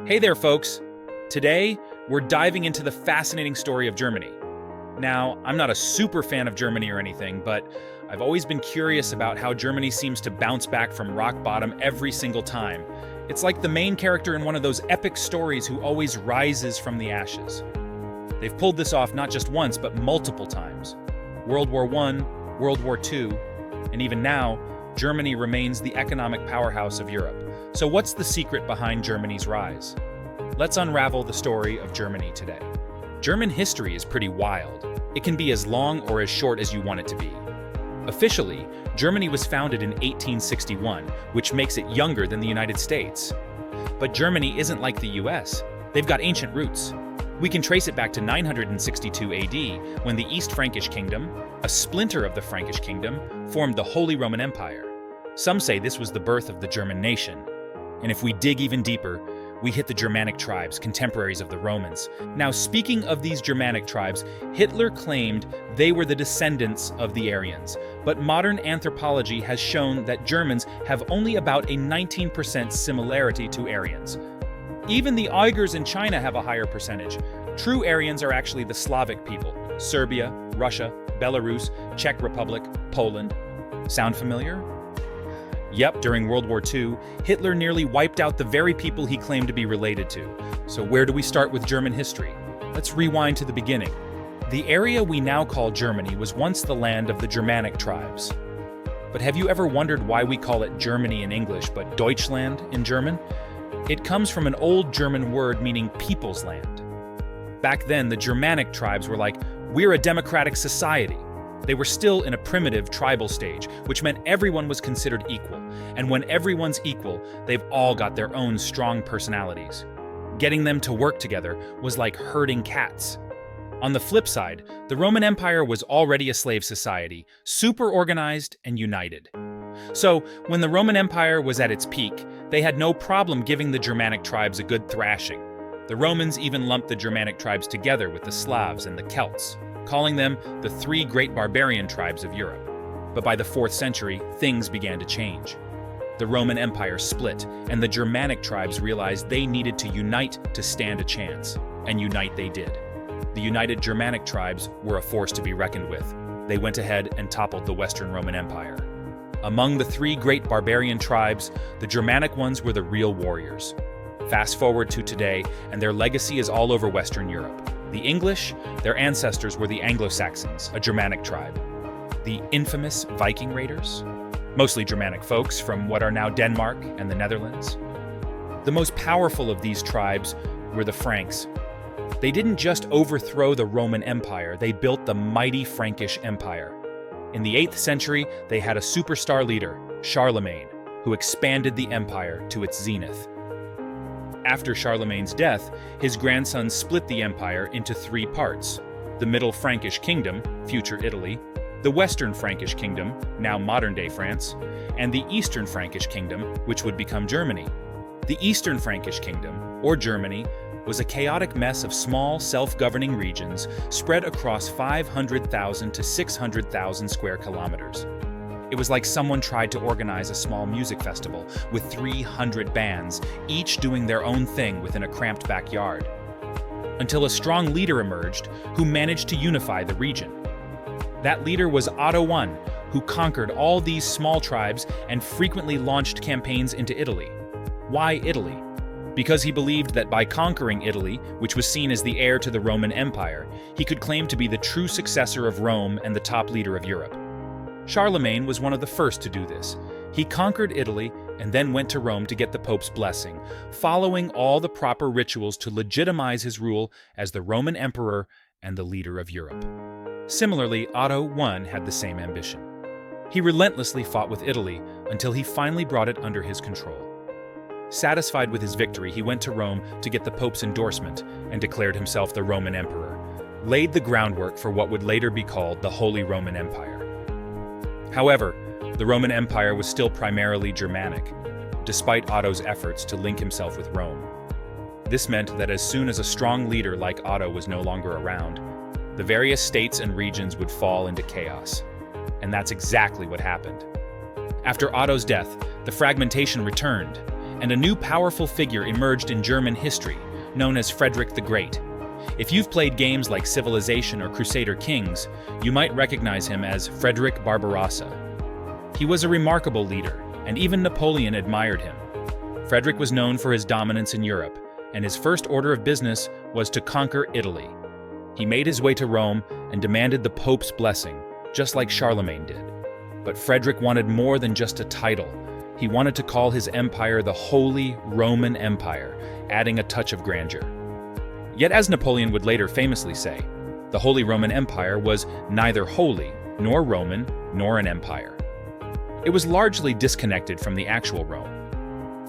Hey there, folks! Today, we're diving into the fascinating story of Germany. Now, I'm not a super fan of Germany or anything, but I've always been curious about how Germany seems to bounce back from rock bottom every single time. It's like the main character in one of those epic stories who always rises from the ashes. They've pulled this off not just once, but multiple times. World War I, World War II, and even now, Germany remains the economic powerhouse of Europe. So what's the secret behind Germany's rise? Let's unravel the story of Germany today. German history is pretty wild. It can be as long or as short as you want it to be. Officially, Germany was founded in 1861, which makes it younger than the United States. But Germany isn't like the US. They've got ancient roots. We can trace it back to 962 AD, when the East Frankish Kingdom, a splinter of the Frankish Kingdom, formed the Holy Roman Empire. Some say this was the birth of the German nation. And if we dig even deeper, we hit the Germanic tribes, contemporaries of the Romans. Now, speaking of these Germanic tribes, Hitler claimed they were the descendants of the Aryans, but modern anthropology has shown that Germans have only about a 19% similarity to Aryans. Even the Uyghurs in China have a higher percentage. True Aryans are actually the Slavic people: Serbia, Russia, Belarus, Czech Republic, Poland. Sound familiar? Yep, during World War II, Hitler nearly wiped out the very people he claimed to be related to. So where do we start with German history? Let's rewind to the beginning. The area we now call Germany was once the land of the Germanic tribes. But have you ever wondered why we call it Germany in English, but Deutschland in German? It comes from an old German word meaning people's land. Back then, the Germanic tribes were like, we're a democratic society. They were still in a primitive tribal stage, which meant everyone was considered equal. And when everyone's equal, they've all got their own strong personalities. Getting them to work together was like herding cats. On the flip side, the Roman Empire was already a slave society, super organized and united. So, when the Roman Empire was at its peak, they had no problem giving the Germanic tribes a good thrashing. The Romans even lumped the Germanic tribes together with the Slavs and the Celts, calling them the three great barbarian tribes of Europe. But by the 4th century, things began to change. The Roman Empire split, and the Germanic tribes realized they needed to unite to stand a chance. And unite they did. The united Germanic tribes were a force to be reckoned with. They went ahead and toppled the Western Roman Empire. Among the three great barbarian tribes, the Germanic ones were the real warriors. Fast forward to today, and their legacy is all over Western Europe. The English, their ancestors were the Anglo-Saxons, a Germanic tribe. The infamous Viking raiders, mostly Germanic folks from what are now Denmark and the Netherlands. The most powerful of these tribes were the Franks. They didn't just overthrow the Roman Empire, they built the mighty Frankish Empire. In the 8th century, they had a superstar leader, Charlemagne, who expanded the empire to its zenith. After Charlemagne's death, his grandson split the empire into 3 parts: the Middle Frankish Kingdom, future Italy, the Western Frankish Kingdom, now modern-day France, and the Eastern Frankish Kingdom, which would become Germany. The Eastern Frankish Kingdom, or Germany, was a chaotic mess of small, self-governing regions spread across 500,000 to 600,000 square kilometers. It was like someone tried to organize a small music festival with 300 bands, each doing their own thing within a cramped backyard. Until a strong leader emerged who managed to unify the region. That leader was Otto I, who conquered all these small tribes and frequently launched campaigns into Italy. Why Italy? Because he believed that by conquering Italy, which was seen as the heir to the Roman Empire, he could claim to be the true successor of Rome and the top leader of Europe. Charlemagne was one of the first to do this. He conquered Italy and then went to Rome to get the Pope's blessing, following all the proper rituals to legitimize his rule as the Roman Emperor and the leader of Europe. Similarly, Otto I had the same ambition. He relentlessly fought with Italy until he finally brought it under his control. Satisfied with his victory, he went to Rome to get the Pope's endorsement and declared himself the Roman Emperor, laid the groundwork for what would later be called the Holy Roman Empire. However, the Roman Empire was still primarily Germanic, despite Otto's efforts to link himself with Rome. This meant that as soon as a strong leader like Otto was no longer around, the various states and regions would fall into chaos. And that's exactly what happened. After Otto's death, the fragmentation returned, and a new powerful figure emerged in German history, known as Frederick the Great. If you've played games like Civilization or Crusader Kings, you might recognize him as Frederick Barbarossa. He was a remarkable leader, and even Napoleon admired him. Frederick was known for his dominance in Europe, and his first order of business was to conquer Italy. He made his way to Rome and demanded the Pope's blessing, just like Charlemagne did. But Frederick wanted more than just a title. He wanted to call his empire the Holy Roman Empire, adding a touch of grandeur. Yet, as Napoleon would later famously say, the Holy Roman Empire was neither holy, nor Roman, nor an empire. It was largely disconnected from the actual Rome.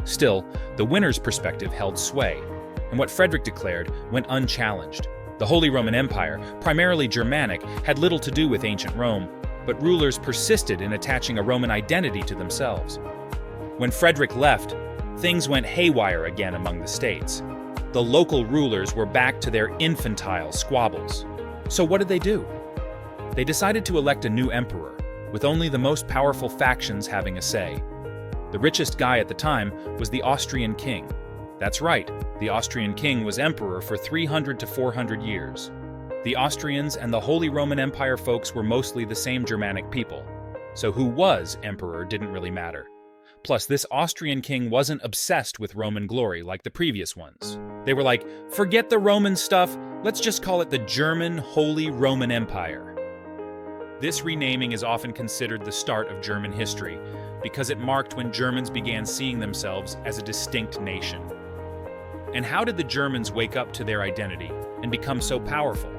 Still, the winner's perspective held sway, and what Frederick declared went unchallenged. The Holy Roman Empire, primarily Germanic, had little to do with ancient Rome, but rulers persisted in attaching a Roman identity to themselves. When Frederick left, things went haywire again among the states. The local rulers were back to their infantile squabbles. So what did they do? They decided to elect a new emperor, with only the most powerful factions having a say. The richest guy at the time was the Austrian king. That's right, the Austrian king was emperor for 300 to 400 years. The Austrians and the Holy Roman Empire folks were mostly the same Germanic people, so who was emperor didn't really matter. Plus, this Austrian king wasn't obsessed with Roman glory like the previous ones. They were like, forget the Roman stuff, let's just call it the German Holy Roman Empire. This renaming is often considered the start of German history, because it marked when Germans began seeing themselves as a distinct nation. And how did the Germans wake up to their identity and become so powerful?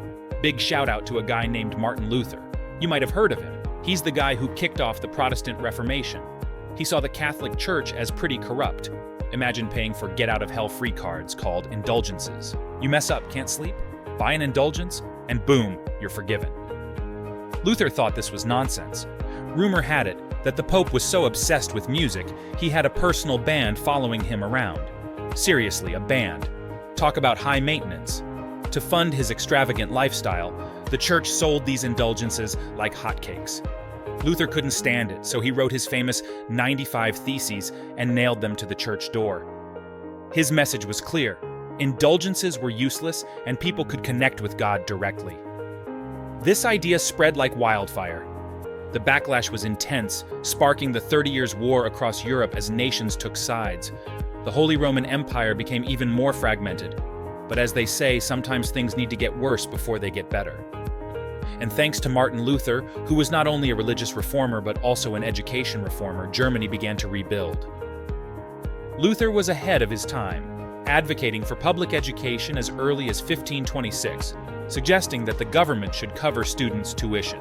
Big shout out to a guy named Martin Luther. You might have heard of him. He's the guy who kicked off the Protestant Reformation. He saw the Catholic Church as pretty corrupt. Imagine paying for get-out-of-hell free cards called indulgences. You mess up, can't sleep? Buy an indulgence, and boom, you're forgiven. Luther thought this was nonsense. Rumor had it that the Pope was so obsessed with music, he had a personal band following him around. Seriously, a band. Talk about high maintenance. To fund his extravagant lifestyle, the church sold these indulgences like hotcakes. Luther couldn't stand it, so he wrote his famous 95 Theses and nailed them to the church door. His message was clear. Indulgences were useless, and people could connect with God directly. This idea spread like wildfire. The backlash was intense, sparking the 30 Years' War across Europe as nations took sides. The Holy Roman Empire became even more fragmented. But as they say, sometimes things need to get worse before they get better. And thanks to Martin Luther, who was not only a religious reformer but also an education reformer, Germany began to rebuild. Luther was ahead of his time, advocating for public education as early as 1526, suggesting that the government should cover students' tuition.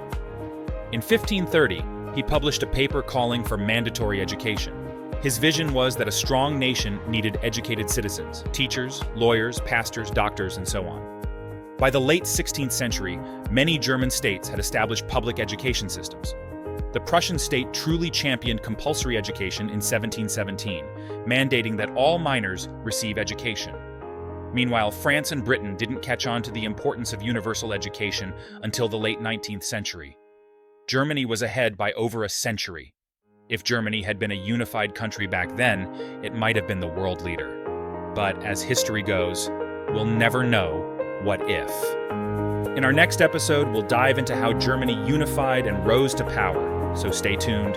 In 1530, he published a paper calling for mandatory education. His vision was that a strong nation needed educated citizens, teachers, lawyers, pastors, doctors, and so on. By the late 16th century, many German states had established public education systems. The Prussian state truly championed compulsory education in 1717, mandating that all minors receive education. Meanwhile, France and Britain didn't catch on to the importance of universal education until the late 19th century. Germany was ahead by over a century. If Germany had been a unified country back then, it might have been the world leader. But as history goes, we'll never know what if. In our next episode, we'll dive into how Germany unified and rose to power, so stay tuned